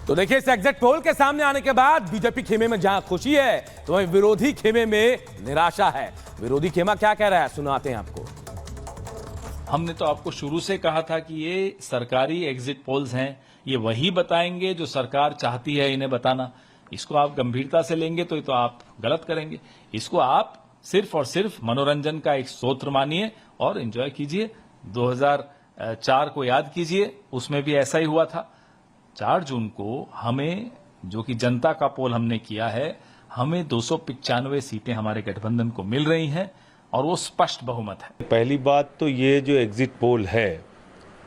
तो देखिए, इस एग्जिट पोल के सामने आने के बाद बीजेपी खेमे में जहां खुशी है तो वहीं विरोधी खेमे में निराशा है। विरोधी खेमा क्या कह रहा है, सुनाते हैं आपको। हमने तो आपको शुरू से कहा था कि ये सरकारी एग्जिट पोल्स हैं, ये वही बताएंगे जो सरकार चाहती है इन्हें बताना। इसको आप गंभीरता से लेंगे तो आप गलत करेंगे। इसको आप सिर्फ और सिर्फ मनोरंजन का एक स्रोत मानिए और एंजॉय कीजिए। 2004 को याद कीजिए, उसमें भी ऐसा ही हुआ था। 4 जून को हमें, जो कि जनता का पोल हमने किया है, हमें 295 सीटें हमारे गठबंधन को मिल रही हैं और वो स्पष्ट बहुमत है। पहली बात तो ये जो एग्जिट पोल है,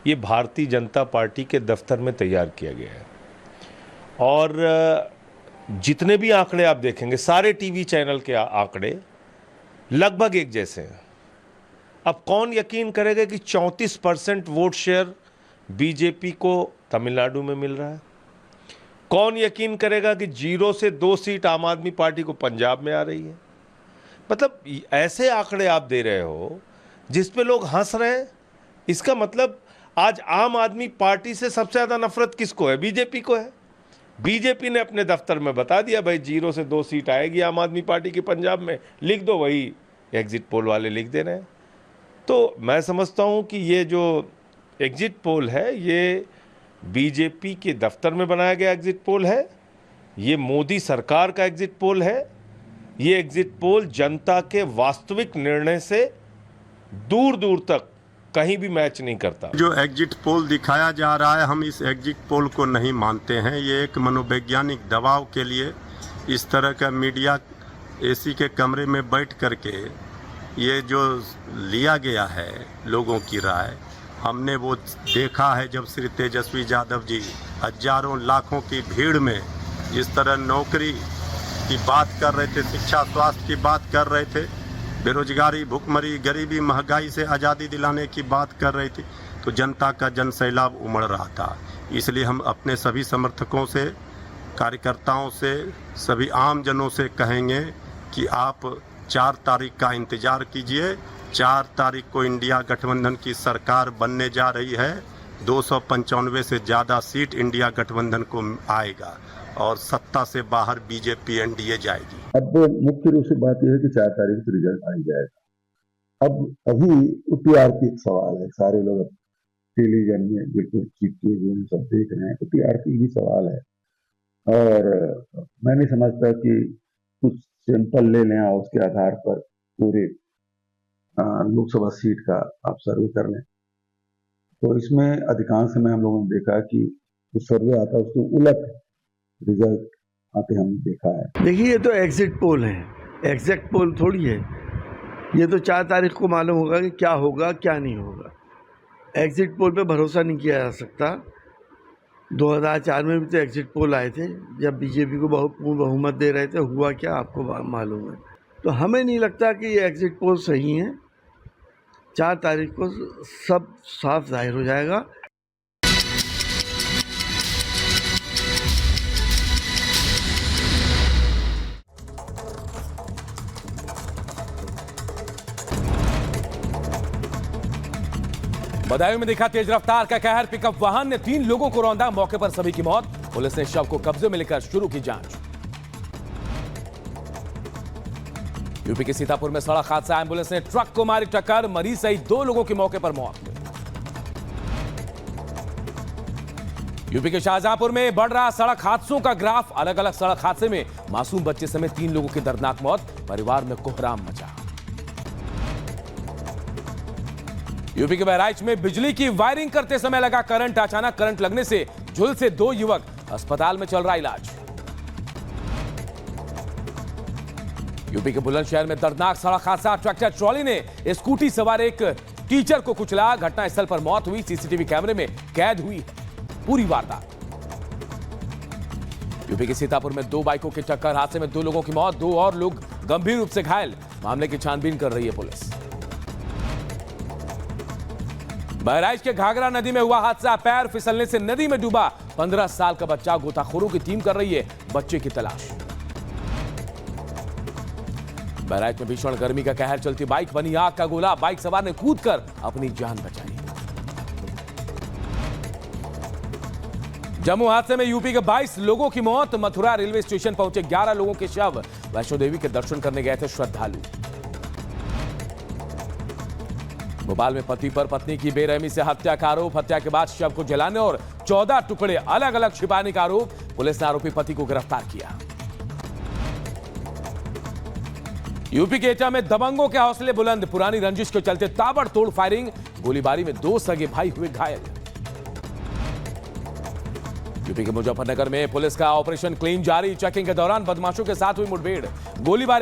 ये भारतीय जनता पार्टी के दफ्तर में तैयार किया गया है और जितने भी आंकड़े आप देखेंगे, सारे टीवी चैनल के आंकड़े लगभग एक जैसे हैं। अब कौन यकीन करेगा कि 34% वोट शेयर बीजेपी को तमिलनाडु में मिल रहा है? कौन यकीन करेगा कि 0 से 2 सीट आम आदमी पार्टी को पंजाब में आ रही है? मतलब ऐसे आंकड़े आप दे रहे हो जिस पे लोग हंस रहे हैं। इसका मतलब आज आम आदमी पार्टी से सबसे ज्यादा नफरत किसको है? बीजेपी को है। बीजेपी ने अपने दफ्तर में बता दिया, भाई 0 से 2 सीट आएगी आम आदमी पार्टी की पंजाब में, लिख दो। वही एग्जिट पोल वाले लिख दे रहे हैं। तो मैं समझता हूं कि ये जो एग्जिट पोल है, ये बीजेपी के दफ्तर में बनाया गया एग्जिट पोल है। ये मोदी सरकार का एग्जिट पोल है। ये एग्जिट पोल जनता के वास्तविक निर्णय से दूर दूर तक कहीं भी मैच नहीं करता। जो एग्जिट पोल दिखाया जा रहा है, हम इस एग्जिट पोल को नहीं मानते हैं। ये एक मनोवैज्ञानिक दबाव के लिए इस तरह का मीडिया एसी के कमरे में बैठ करके ये जो लिया गया है लोगों की राय, हमने वो देखा है। जब श्री तेजस्वी यादव जी हजारों लाखों की भीड़ में जिस तरह नौकरी की बात कर रहे थे, शिक्षा स्वास्थ्य की बात कर रहे थे, बेरोजगारी, भुखमरी, गरीबी, महंगाई से आज़ादी दिलाने की बात कर रही थी, तो जनता का जन सैलाब उमड़ रहा था। इसलिए हम अपने सभी समर्थकों से, कार्यकर्ताओं से, सभी आम जनों से कहेंगे कि आप 4 तारीख का इंतजार कीजिए। 4 तारीख को इंडिया गठबंधन की सरकार बनने जा रही है। 295 से ज़्यादा सीट इंडिया गठबंधन को आएगा और सत्ता से बाहर बीजेपी एनडीए जाएगी। अब मुख्य रूप से बात यह है कि 4 तारीख को रिजल्ट आ ही जाएगा। अब अभी टीआरपी एक सवाल है। सारे लोग टेलीविजन में बिल्कुल चिपके हुए सब देख रहे हैं, तो टीआरपी ही सवाल है। और मैं नहीं समझता कि कुछ सैंपल ले लें और उसके आधार पर पूरे लोकसभा सीट का आप सर्वे कर लें। तो इसमें अधिकांश समय हम लोगों ने देखा कि जो सर्वे आता है उसके उलट रिजल्ट आते हम देखा है। देखिए, ये तो एग्जिट पोल है, एग्जैक्ट पोल थोड़ी है। ये तो 4 तारीख को मालूम होगा कि क्या होगा क्या नहीं होगा। एग्जिट पोल पे भरोसा नहीं किया जा सकता। 2004 में भी तो एग्जिट पोल आए थे, जब बीजेपी को पूर्ण बहुमत दे रहे थे। हुआ क्या आपको मालूम है। तो हमें नहीं लगता कि ये एग्जिट पोल सही है। 4 तारीख को सब साफ जाहिर हो जाएगा। बदायूं में दिखा तेज रफ्तार का कहर। पिकअप वाहन ने 3 लोगों को रौंदा, मौके पर सभी की मौत। पुलिस ने शव को कब्जे में लेकर शुरू की जांच। यूपी के सीतापुर में सड़क हादसा, एम्बुलेंस ने ट्रक को मारी टक्कर, मरीज सहित 2 लोगों की मौके पर मौत। यूपी के शाहजहांपुर में बढ़ रहा सड़क हादसों का ग्राफ। अलग अलग सड़क हादसे में मासूम बच्चे समेत 3 लोगों की दर्दनाक मौत, परिवार में कोहराम मचा। यूपी के बहराइच में बिजली की वायरिंग करते समय लगा करंट। अचानक करंट लगने से झुलसे 2 युवक, अस्पताल में चल रहा इलाज। यूपी के बुलंदशहर में दर्दनाक सड़क हादसा, ट्रैक्टर ट्रॉली ने स्कूटी सवार एक टीचर को कुचला। घटनास्थल पर मौत हुई, सीसीटीवी कैमरे में कैद हुई पूरी वारदात। यूपी के सीतापुर में 2 बाइकों की टक्कर, हादसे में 2 लोगों की मौत, 2 और लोग गंभीर रूप से घायल। मामले की छानबीन कर रही है पुलिस। बहराइच के घाघरा नदी में हुआ हादसा, पैर फिसलने से नदी में डूबा 15 साल का बच्चा। गोताखोरों की टीम कर रही है बच्चे की तलाश। बहराइच में भीषण गर्मी का कहर, चलती बाइक बनी आग का गोला। बाइक सवार ने कूदकर अपनी जान बचाई। जम्मू हादसे में यूपी के 22 लोगों की मौत। मथुरा रेलवे स्टेशन पहुंचे 11 लोगों के शव। वैष्णो देवी के दर्शन करने गए थे श्रद्धालु। भोपाल में पति पर पत्नी की बेरहमी से हत्या का आरोप। हत्या के बाद शव को जलाने और 14 टुकड़े अलग अलग छिपाने का आरोप। पुलिस ने आरोपी पति को गिरफ्तार किया। यूपी के एटा में दबंगों के हौसले बुलंद। पुरानी रंजिश के चलते ताबड़तोड़ फायरिंग। गोलीबारी में 2 सगे भाई हुए घायल। यूपी के मुजफ्फरनगर में पुलिस का ऑपरेशन क्लीन जारी। चेकिंग के दौरान बदमाशों के साथ हुई मुठभेड़। गोलीबारी